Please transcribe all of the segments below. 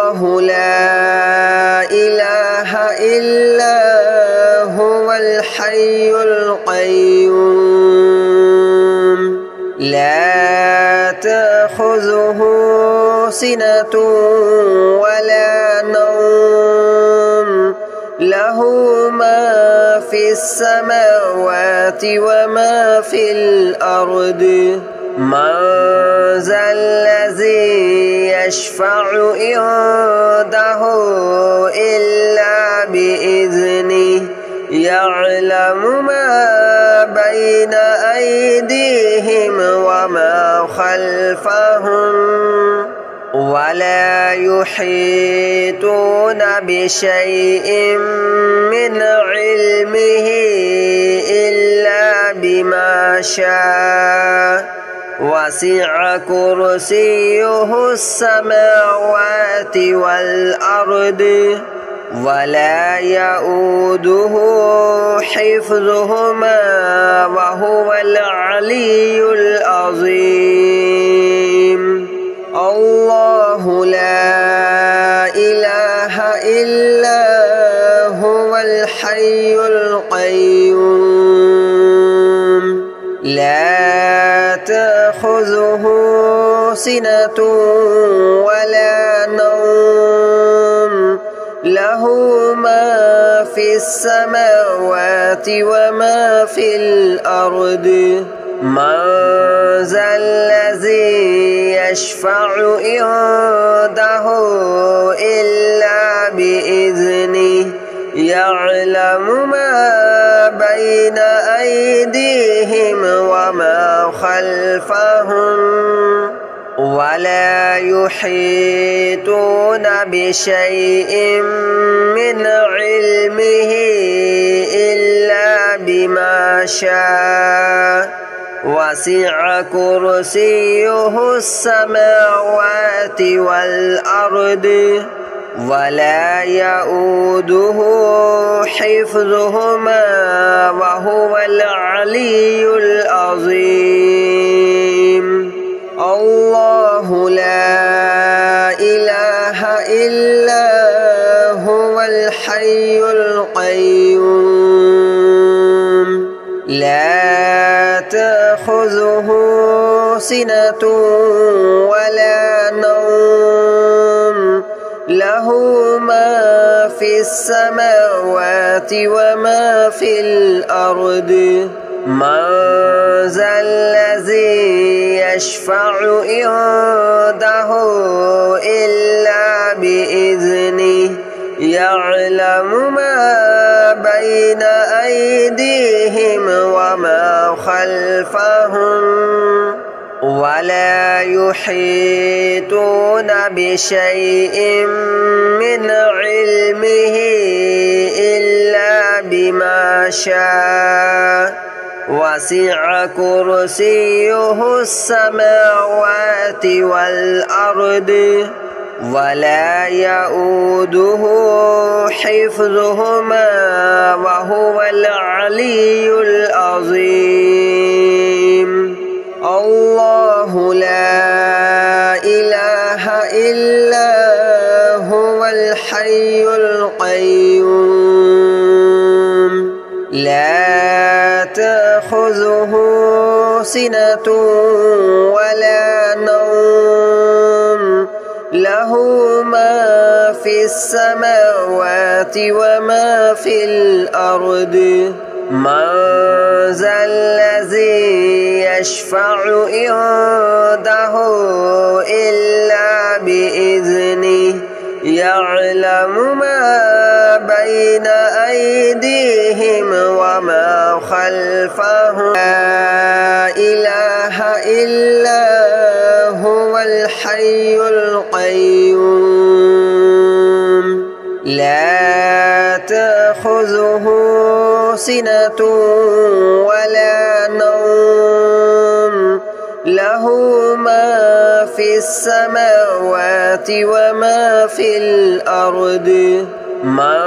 الله لا إله إلا هو الحي القيوم لا تأخذه سنة ولا نوم له ما في السماوات وما في الأرض من ذا الذي يشفع عنده إلا بإذنه يعلم ما بين أيديهم وما خلفهم ولا يحيطون بشيء من علمه إلا بما شاء وسع كرسيه السماوات والأرض ولا يؤوده حفظهما وهو العلي العظيم الله لا إله إلا هو الحي القيوم لا تأخذه سنة ولا نوم له ما في السماوات وما في الأرض من ذا الذي يشفع عنده إلا بإذنه يعلم ما بين أيديهم وما خلفهم ولا يحيطون بشيء من علمه إلا بما شاء وسع كرسيه السماوات والأرض ولا يؤوده حفظهما وهو العلي العظيم الله لا إله إلا هو الحي القيوم لا تأخذه سنة ولا نوم له ما في السماوات وما في الأرض من ذا الذي يشفع عنده إلا بإذنه يعلم ما بين أيديهم وما خلفهم ولا يحيطون بشيء من علمه إلا بما شاء وسع كرسيه السماوات والأرض ولا يؤوده حفظهما وهو العلي العظيم الله لا إله إلا هو الحي القيوم لا تأخذه سنة ولا نوم له ما في السماوات وما في الأرض من ذا الذي يشفع عنده إلا بإذنه يعلم ما بين أيديهم وما خلفهم لا إله إلا هو الحي القيوم لا تأخذه سنة ولا نوم له ما في السماوات وما في الأرض من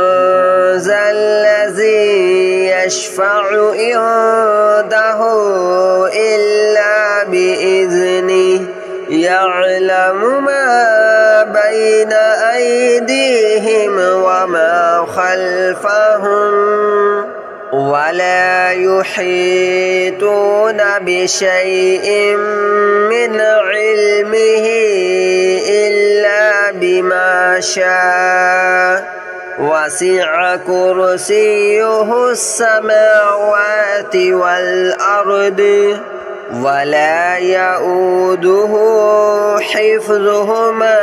ذا الذي يشفع عنده إلا بإذنه يعلم ما بين أيديهم وما خلفهم ولا يحيطون بشيء من علمه إلا بما شاء وسع كرسيه السماوات والأرض ولا يؤوده حفظهما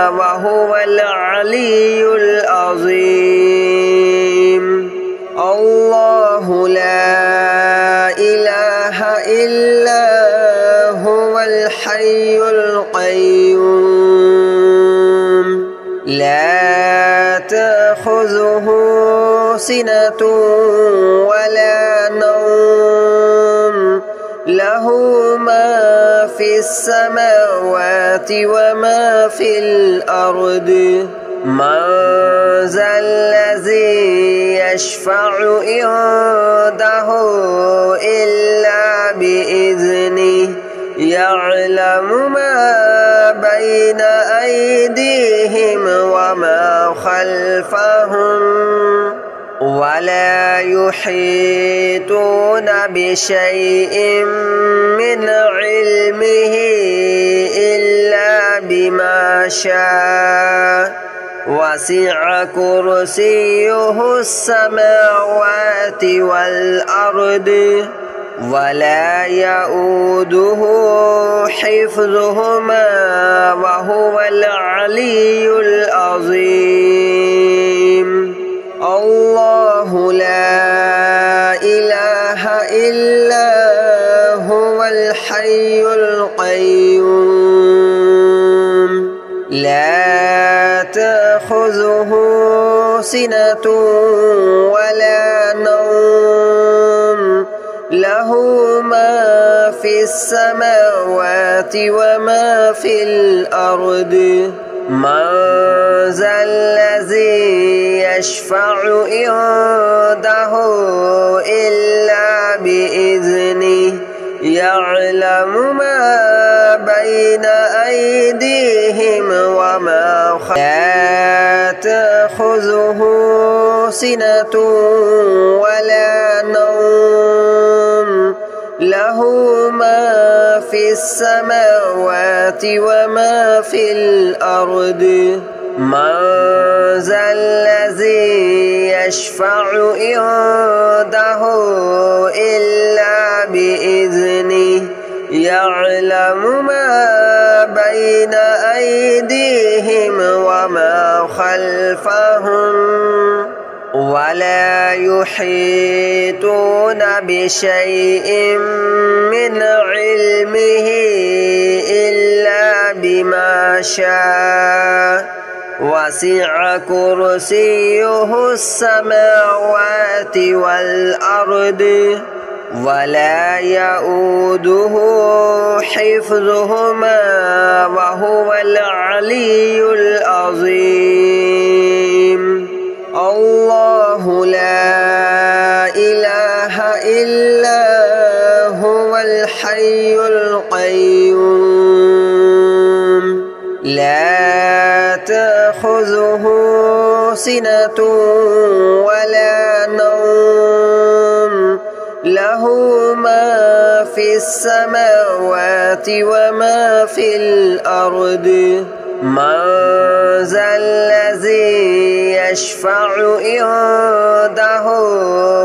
وهو العلي العظيم الله لا إله إلا هو الحي القيوم لا تأخذه سنة ولا نوم له ما في السماوات وما في الأرض من ذا الذي يشفع عنده إلا بإذنه يعلم ما بين أيديهم وما خلفهم ولا يحيطون بشيء من علمه إلا بما شاء وسع كرسيه السماوات والأرض ولا يؤوده حفظهما وهو العلي العظيم الله لا إله إلا هو الحي القيوم لا تأخذه سنة ولا نوم له ما في السماوات وما في الأرض من ذا الذي يشفع عنده إلا بإذنه يعلم ما بين أيديهم وما خلفهم لا تأخذه سنة ولا نوم له ما في السماوات وما في الأرض من ذا الذي يشفع عنده إلا بإذنه يعلم ما بين أيديهم وما خلفهم ولا يحيطون بشيء من علمه إلا بما شاء وسع كرسيه السماوات والأرض ولا يؤوده حفظهما وهو العلي العظيم الله لا إله إلا هو الحي القيوم لا تأخذه سنة ولا نوم له ما في السماوات وما في الأرض من ذا الذي يشفع عنده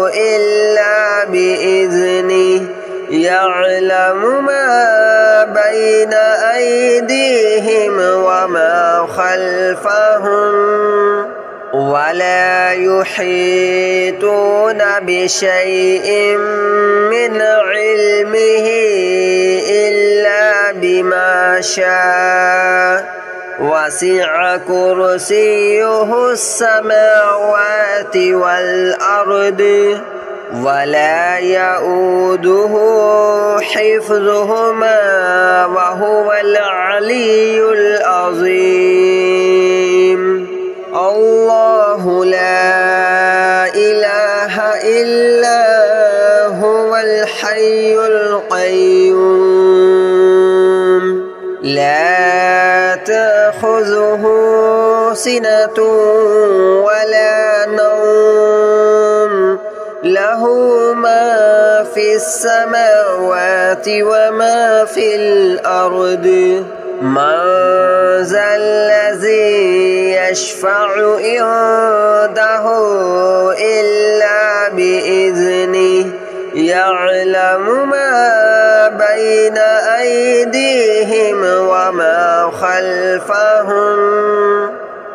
إلا بإذنه يعلم ما بين أيديهم وما خلفهم ولا يحيطون بشيء من علمه إلا بما شاء وسع كرسيه السماوات والأرض ولا يؤوده حفظهما وهو العلي العظيم الله لا إله إلا هو الحي القيوم لا تأخذه سنة ولا نوم له ما في السماوات وما في الأرض من ذا الذي يشفع عنده إلا بإذنه يعلم ما بين أيديهم وما خلفهم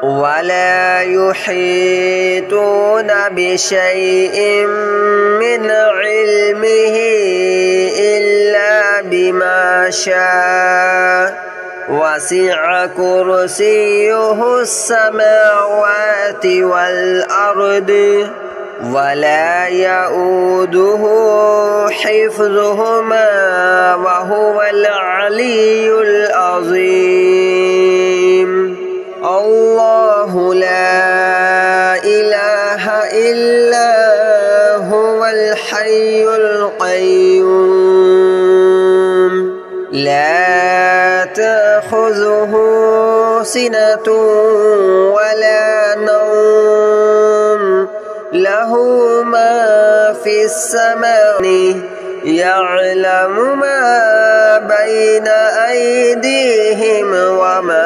ولا يحيطون بشيء من علمه إلا بما شاء وسع كرسيه السماوات والأرض ولا يؤوده حفظهما وهو العلي العظيم الله لا إله إلا هو الحي القيوم لا تأخذه سنة ولا نوم له ما في السماء يعلم ما بين أيديهم وما